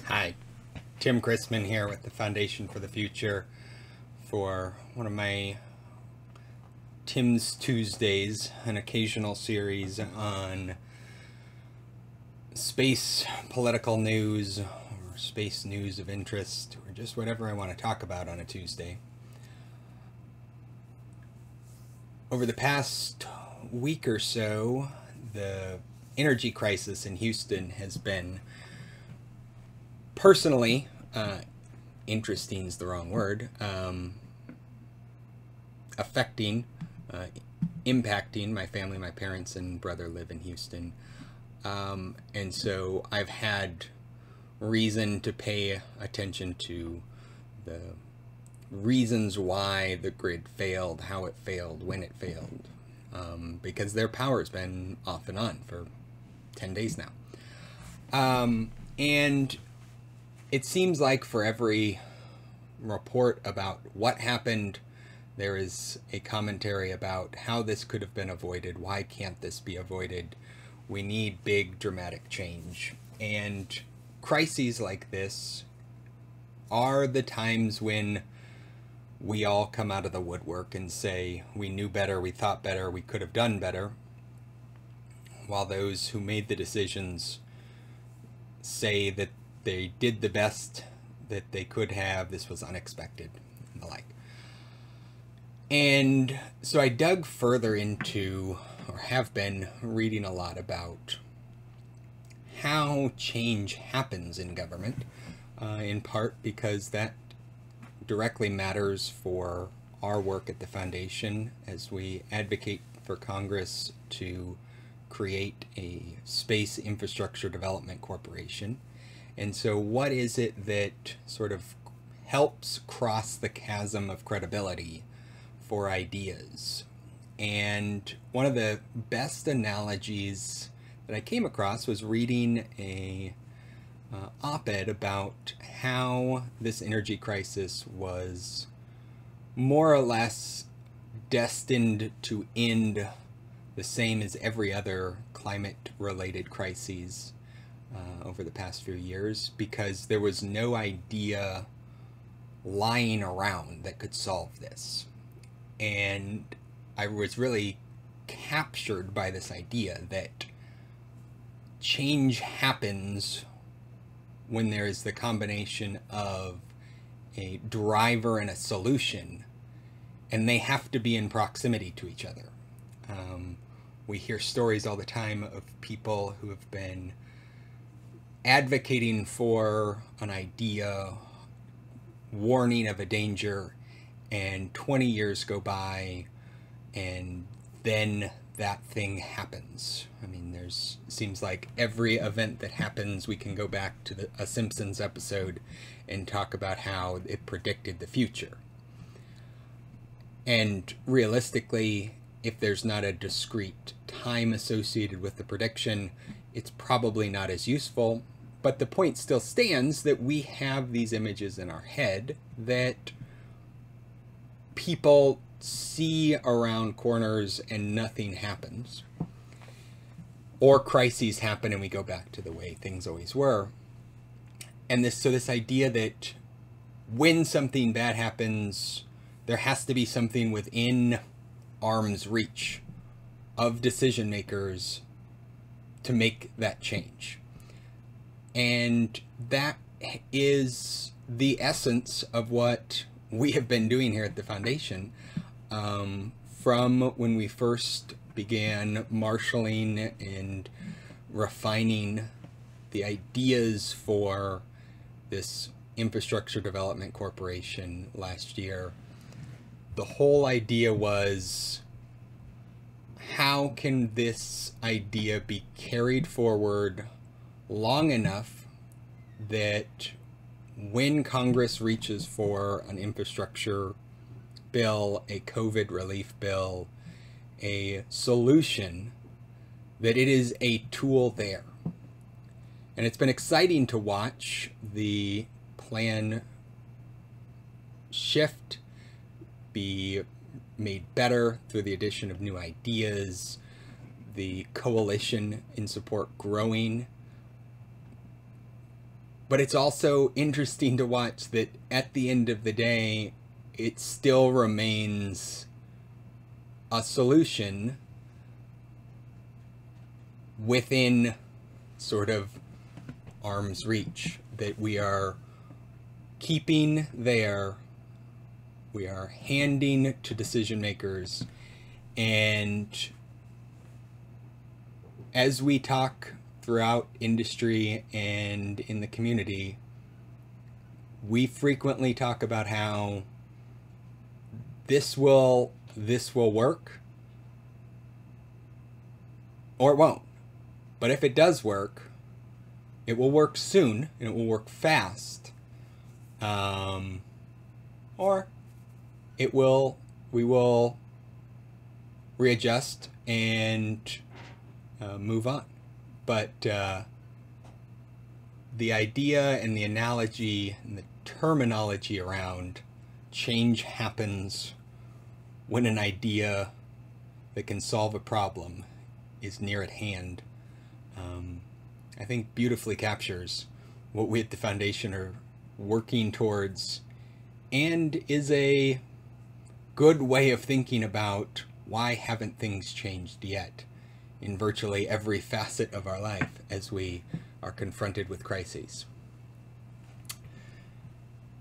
Hi, Tim Chrisman here with the Foundation for the Future for one of my Tim's Tuesdays, an occasional series on space political news or space news of interest or just whatever I want to talk about on a Tuesday. Over the past week or so, the energy crisis in Houston has been personally, interesting is the wrong word, affecting, impacting my family. My parents and brother live in Houston. And so I've had reason to pay attention to the reasons why the grid failed, how it failed, when it failed, because their power's been off and on for 10 days now. And it seems like for every report about what happened, there is a commentary about how this could have been avoided. Why can't this be avoided? We need big dramatic change. And crises like this are the times when we all come out of the woodwork and say, we knew better, we thought better, we could have done better, while those who made the decisions say that they did the best that they could have, this was unexpected, and the like. And so I dug further into, or have been reading a lot about how change happens in government, in part because that directly matters for our work at the Foundation as we advocate for Congress to create a space infrastructure development corporation. And so what is it that sort of helps cross the chasm of credibility for ideas? And one of the best analogies that I came across was reading a op-ed about how this energy crisis was more or less destined to end the same as every other climate-related crises over the past few years, because there was no idea lying around that could solve this. And I was really captured by this idea that change happens when there is the combination of a driver and a solution, and they have to be in proximity to each other. We hear stories all the time of people who have been advocating for an idea, warning of a danger, and 20 years go by and then that thing happens. I mean, there's seems like every event that happens, we can go back to a Simpsons episode and talk about how it predicted the future. And realistically, if there's not a discrete time associated with the prediction, it's probably not as useful. But the point still stands that we have these images in our head that people see around corners and nothing happens. Or crises happen and we go back to the way things always were. And this idea that when something bad happens, there has to be something within arm's reach of decision makers to make that change. And that is the essence of what we have been doing here at the Foundation, from when we first began marshaling and refining the ideas for this infrastructure development corporation last year. The whole idea was, how can this idea be carried forward long enough that when Congress reaches for an infrastructure bill, a COVID relief bill, a solution, that it is a tool there. And it's been exciting to watch the plan shift, be made better through the addition of new ideas, the coalition in support growing. But it's also interesting to watch that at the end of the day, it still remains a solution within sort of arm's reach that we are keeping there, we are handing to decision makers. And as we talk throughout industry and in the community, we frequently talk about how this will work or it won't. But if it does work, it will work soon and it will work fast. Or we will readjust and move on. But the idea and the analogy and the terminology around change happens when an idea that can solve a problem is near at hand, I think beautifully captures what we at the Foundation are working towards, and is a good way of thinking about why haven't things changed yet in virtually every facet of our life as we are confronted with crises.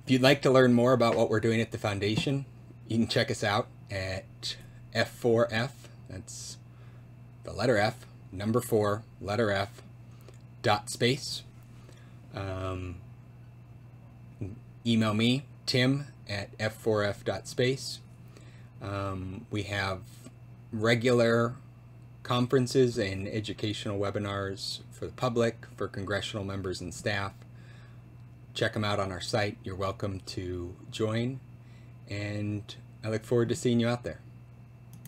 If you'd like to learn more about what we're doing at the Foundation, you can check us out at F4F, that's the letter F, number 4, letter F, .space. Email me, Tim, at f4f.space. We have regular conferences and educational webinars for the public, for congressional members and staff. Check them out on our site. You're welcome to join, and I look forward to seeing you out there.